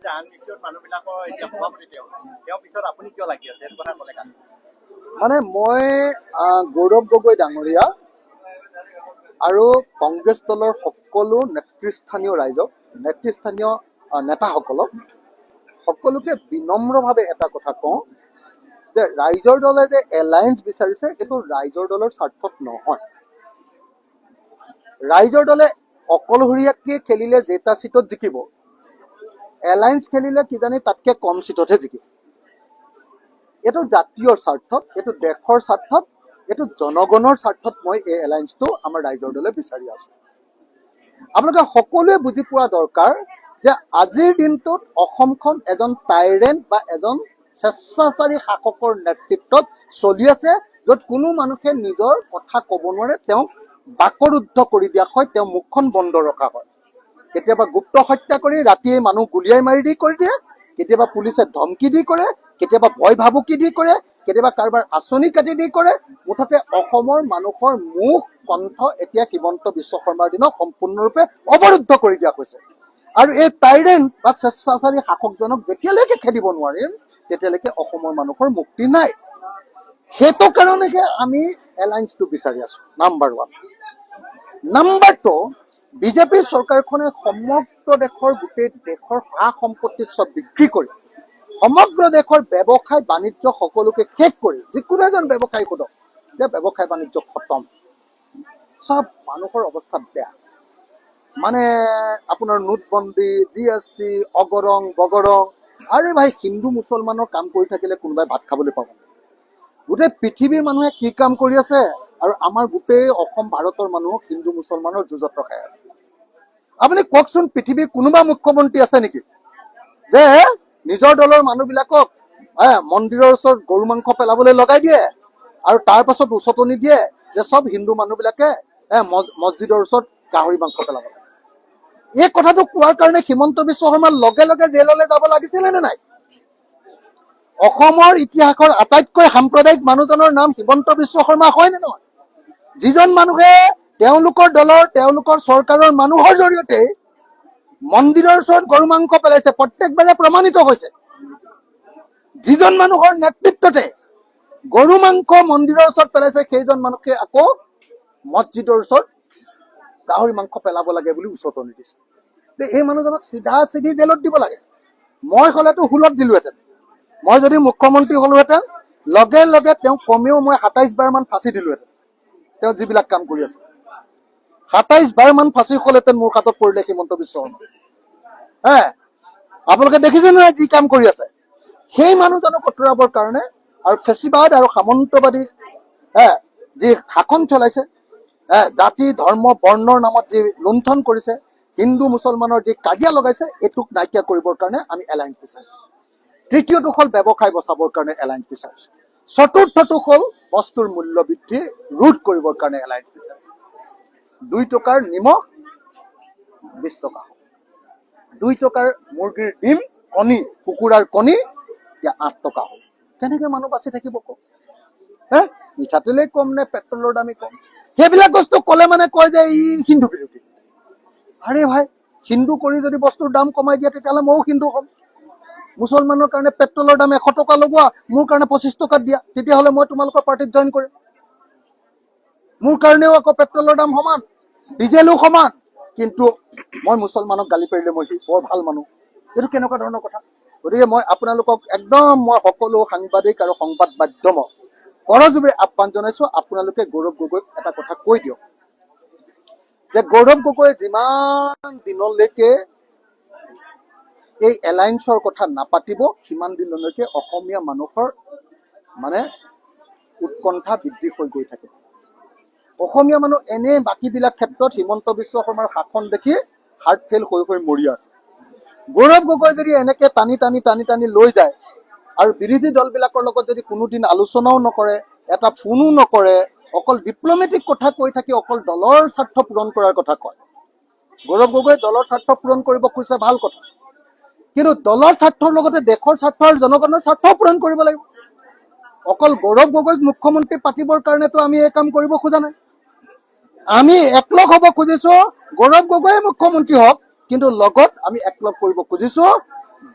যে আননিশ্চিত মানুহবিলাকৰ এতিয়া সভাপতি তেওঁ পিছত আপুনি কিয় লাগি আছে এইটো কথা ক'লে কালি মানে মই গৌৰৱ গগৈ ডাঙৰীয়া আৰু কংগ্ৰেছ দলৰ সকলো নেতৃস্থানীয় ৰাইজক নেতৃস্থানীয় নেতাসকলক সকলোকে বিনম্ৰভাৱে এটা কথা কওঁ যে ৰাইজৰ দলে যে এলায়েন্স বিচাৰিছে এইটো ৰাইজৰ দলৰ স্বাৰ্থত নহয়। ৰাইজৰ দলে অকলশৰীয়াকে খেলিলে যেটা চিটত জিকিব, এলায়েন্স খেলিলে কিজানি তাতকে কম চিটতহে জিকিব। এইটো জাতীয় স্বাৰ্থত, এইটো দেশৰ স্বাৰ্থত, এইটো জনগণৰ স্বাৰ্থত মই এই এলায়েন্সটো আমাৰ ৰাইজৰ দলে বিচাৰি আছো। আপোনালোকে সকলোৱে বুজি পোৱা দৰকাৰ যে আজিৰ দিনটোত অসমখন এজন টাইৰেণ্ট বা এজন স্বেচ্ছাচাৰী শাসকৰ নেতৃত্বত চলি আছে, য'ত কোনো মানুহে নিজৰ কথা ক'ব নোৱাৰে, তেওঁক বাকৰুদ্ধ কৰি দিয়া হয়, তেওঁ মুখখন বন্ধ ৰখা হয়। কেতিয়াবা গুপ্ত হত্যা কৰি ৰাতিয়ে মানুহ গুলিয়াই মাৰি দি কৰি দিয়ে, কেতিয়াবা পুলিচে ধমকি দি কৰে, কেতিয়াবা ভয় ভাবুকি দি কৰে, কেতিয়াবা কাৰোবাৰ আঁচনি কাটি দি কৰে। মুঠতে অসমৰ মানুহৰ মুখ কণ্ঠ এতিয়া হিমন্ত বিশ্ব শৰ্মাৰ দিনত সম্পূৰ্ণৰূপে অৱৰুদ্ধ কৰি দিয়া হৈছে। আৰু এই টাইৰেণ্ট বা স্বেচ্ছাচাৰী শাসকজনক যেতিয়ালৈকে খেদিব নোৱাৰিম তেতিয়ালৈকে অসমৰ মানুহৰ মুক্তি নাই। সেইটো কাৰণেহে আমি এলায়েন্সটো বিচাৰি আছো, নাম্বাৰ 1। নাম্বাৰ 2, বিজেপি চৰকাৰখনে সমগ্ৰ দেশৰ গোটেই দেশৰ সা সম্পত্তি চব বিক্ৰী কৰি সমগ্ৰ দেশৰ ব্যৱসায় বাণিজ্য সকলোকে শেষ কৰি, যিকোনো এজন ব্যৱসায়ী সোধক যে ব্যৱসায় বাণিজ্য খতম, চব মানুহৰ অৱস্থা বেয়া। মানে আপোনাৰ নোটবন্দী, GST, অগৰং বগৰং। আৰে ভাই, হিন্দু মুছলমানৰ কাম কৰি থাকিলে কোনোবাই ভাত খাবলৈ পাব। গোটেই পৃথিৱীৰ মানুহে কি কাম কৰি আছে আৰু আমাৰ গোটেই অসম ভাৰতৰ মানুহ হিন্দু মুছলমানৰ যুঁজত ৰখাই আছে। আপুনি কওকচোন, পৃথিৱীৰ কোনোবা মুখ্যমন্ত্ৰী আছে নেকি যে নিজৰ দলৰ মানুহবিলাকক মন্দিৰৰ ওচৰত গৰু মাংস পেলাবলৈ লগাই দিয়ে আৰু তাৰ পাছত উচতনি দিয়ে যে চব হিন্দু মানুহবিলাকে মছজিদৰ ওচৰত গাহৰি মাংস পেলাব। এই কথাটো কোৱাৰ কাৰণে হিমন্ত বিশ্ব শৰ্মাৰ লগে লগে জেললৈ যাব লাগিছিলে নে নাই? অসমৰ ইতিহাসৰ আটাইতকৈ সাম্প্ৰদায়িক মানুহজনৰ নাম হিমন্ত বিশ্ব শৰ্মা হয় নে নহয়? যিজন মানুহে তেওঁলোকৰ দলৰ, তেওঁলোকৰ চৰকাৰৰ মানুহৰ জৰিয়তে মন্দিৰৰ ওচৰত গৰু মাংস পেলাইছে, প্ৰত্যেকবাৰে প্ৰমাণিত হৈছে। যিজন মানুহৰ নেতৃত্বতে গৰু মাংস মন্দিৰৰ ওচৰত পেলাইছে, সেইজন মানুহে আকৌ মছজিদৰ ওচৰত গাহৰি মাংস পেলাব লাগে বুলি উচতনি দিছে। এই মানুহজনক চিধা চিধি জেলত দিব লাগে। মই হলেতো হুলত দিলোহেঁতেন। মই যদি মুখ্যমন্ত্ৰী হলোহেঁতেন লগে লগে তেওঁক কমেও মই 27 বাৰ মান ফাঁচি দিলোহেঁতেন। তেওঁ যিবিলাক কাম কৰি আছে 27 বাৰ মান ফাঁচি হলহেঁতেন মোৰ হাতত পৰিলে হিমন্ত বিশ্ব শৰ্মা। আপোনালোকে দেখিছে নহয় যি কাম কৰি আছে। সেই মানুহজনক আঁতৰাবৰ কাৰণে আৰু ফেচিবাদ আৰু সামন্তবাদী যি শাসন চলাইছে, জাতি ধৰ্ম বৰ্ণৰ নামত যি লুণ্ঠন কৰিছে, হিন্দু মুছলমানৰ যি কাজিয়া লগাইছে, এইটোক নাইকিয়া কৰিবৰ কাৰণে আমি এলায়েন্স বিচাৰিছো। তৃতীয়টো হ'ল ব্যৱসায় বচাবৰ কাৰণে এলায়েন্স বিচাৰিছো। চতুৰ্থটো হ'ল বস্তুৰ মূল্য বৃদ্ধি ৰোধ কৰিবৰ কাৰণে এলায়েন্স বিচাৰিছো। 2 টকাৰ নিমখ 20 টকা হ'ল। 2 টকাৰ মুৰ্গীৰ ডিম, কণী, কুকুৰাৰ কণী এতিয়া 8 টকা হ'ল। কেনেকে মানুহ বাচি থাকিব কওক? মিঠাতেলেই কম নে পেট্ৰলৰ দামেই কম? সেইবিলাক বস্তু ক'লে মানে কয় যে ই হিন্দু বিৰোধী। আৰে ভাই, হিন্দু কৰি যদি বস্তুৰ দাম কমাই দিয়ে তেতিয়াহ'লে ময়ো হিন্দু হ'ম। মুছলমানৰ কাৰণে পেট্ৰলৰ দাম 100 টকা লগোৱা, মোৰ কাৰণে 25 টকাত দিয়া, তেতিয়াহ'লে মই তোমালোকৰ পাৰ্টিত জইন কৰিম। মোৰ কাৰণেও আকৌ পেট্ৰলৰ দাম সমান, ডিজেলো সমান, কিন্তু মই মুছলমানক গালি পাৰিলে মই বৰ ভাল মানুহ। এইটো কেনেকুৱা ধৰণৰ কথা? গতিকে মই আপোনালোকক মই সকলো সাংবাদিক আৰু সংবাদ মাধ্যমক কৰজোৰে আহ্বান জনাইছো, আপোনালোকে গৌৰৱ গগৈক এটা কথা কৈ দিয়ক যে গৌৰৱ গগৈ যিমান দিনলৈকে এই এলায়েন্সৰ কথা নাপাতিব, সিমান দিনলৈকে অসমীয়া মানুহৰ মানে উৎকণ্ঠা বৃদ্ধি হৈ গৈ থাকিব। অসমীয়া মানুহ এনে বাকীবিলাক ক্ষেত্ৰত হিমন্ত বিশ্ব শৰ্মাৰ শাসন দেখি হাৰ্ট ফেইল হৈ হৈ মৰি আছে। গৌৰৱ গগৈ যদি এনেকে টানি টানি টানি টানি লৈ যায় আৰু বিৰোধী দলবিলাকৰ লগত যদি কোনোদিন আলোচনাও নকৰে, এটা ফোনো নকৰে, অকল ডিপ্লমেটিক কথা কৈ থাকি অকল দলৰ স্বাৰ্থ পূৰণ কৰাৰ কথা কয়। গৌৰৱ গগৈ দলৰ স্বাৰ্থ পূৰণ কৰিব খুজিছে, ভাল কথা, কিন্তু দলৰ স্বাৰ্থৰ লগতে দেশৰ স্বাৰ্থ আৰু জনগণৰ স্বাৰ্থও পূৰণ কৰিব লাগিব। অকল গৌৰৱ গগৈক মুখ্যমন্ত্ৰী পাতিবৰ কাৰণেতো আমি এই কাম কৰিব খোজা নাই। আমি একলগ হ'ব খুজিছো, গৌৰৱ গগৈয়ে মুখ্যমন্ত্ৰী হওক, কিন্তু লগত আমি একলগ কৰিব খুজিছো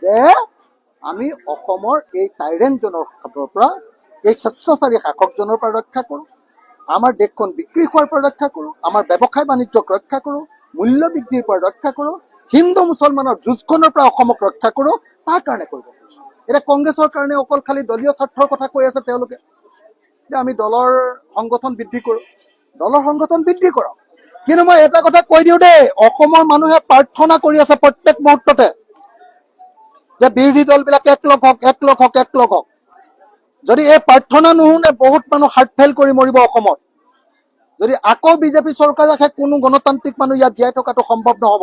যে আমি অসমৰ এই টাইৰেণ্টজনৰ হাতৰ পৰা, এই স্বেচ্ছাচাৰী শাসকজনৰ পৰা ৰক্ষা কৰোঁ, আমাৰ দেশখন বিক্ৰী হোৱাৰ পৰা ৰক্ষা কৰোঁ, আমাৰ ব্যৱসায় বাণিজ্যক ৰক্ষা কৰোঁ, মূল্য বৃদ্ধিৰ পৰা ৰক্ষা কৰোঁ, হিন্দু মুছলমানৰ যুঁজখনৰ পৰা অসমক ৰক্ষা কৰোঁ, তাৰ কাৰণে কৰিব খুজিছোঁ। এতিয়া কংগ্ৰেছৰ কাৰণে অকল খালি দলীয় স্বাৰ্থৰ কথা কৈ আছে তেওঁলোকে, যে আমি দলৰ সংগঠন বৃদ্ধি কৰোঁ। দলৰ সংগঠন বৃদ্ধি কৰক, কিন্তু মই এটা কথা কৈ দিওঁ দেই, অসমৰ মানুহে প্ৰাৰ্থনা কৰি আছে প্ৰত্যেক মুহূৰ্ততে যে বিৰোধী দলবিলাক একলগ হওক, একলগ হওক, একলগ হওক। যদি এই প্ৰাৰ্থনা নুশুনে বহুত মানুহ হাৰ্ট ফেইল কৰি মৰিব অসমত। যদি আকৌ বিজেপি চৰকাৰ ৰাখে কোনো গণতান্ত্ৰিক মানুহ ইয়াত জীয়াই থকাটো সম্ভৱ নহ'ব।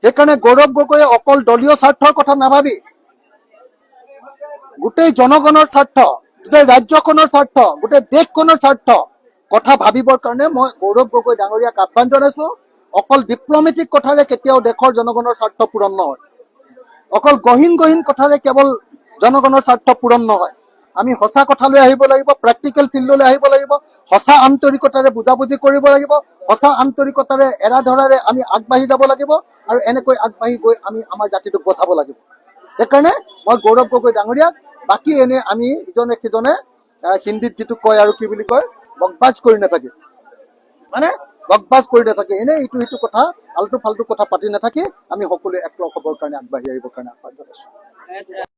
সেইকাৰণে গৌৰৱ গগৈয়ে অকল দলীয় স্বাৰ্থৰ কথা নাভাবি গোটেই জনগণৰ স্বাৰ্থ, গোটেই ৰাজ্যখনৰ স্বাৰ্থ, গোটেই দেশখনৰ স্বাৰ্থ কথা ভাবিবৰ কাৰণে মই গৌৰৱ গগৈ ডাঙৰীয়াক আহ্বান জনাইছো। অকল ডিপ্ল'মেটিক কথাৰে কেতিয়াও দেশৰ জনগণৰ স্বাৰ্থ পূৰণ নহয়, অকল গহীন গহীন কথাৰে কেৱল জনগণৰ স্বাৰ্থ পূৰণ নহয়। আমি সঁচা কথালৈ আহিব লাগিব, প্ৰেক্টিকেল ফিল্ডলৈ আহিব লাগিব, সঁচা আন্তৰিকতাৰে বুজাবুজি কৰিব লাগিব, সঁচা আন্তৰিকতাৰে এৰাধৰাৰে আমি আগবাঢ়ি যাব লাগিব, আৰু এনেকৈ আগবাঢ়ি গৈ আমি আমাৰ জাতিটোক বচাব লাগিব। সেইকাৰণে মই গৌৰৱ গগৈ ডাঙৰীয়াক, বাকী এনে আমি ইজনে সিজনে হিন্দীত যিটো কয় আৰু কি বুলি কয়, বকবাজ কৰি নাথাকে, মানে বকবাজ কৰি নাথাকে, এনে ইটো সিটো কথা আল্টু ফাল্টু কথা পাতি নাথাকি আমি সকলোৱে একলগ হ'বৰ কাৰণে আগবাঢ়ি আহিবৰ কাৰণে আহ্বান জনাইছো।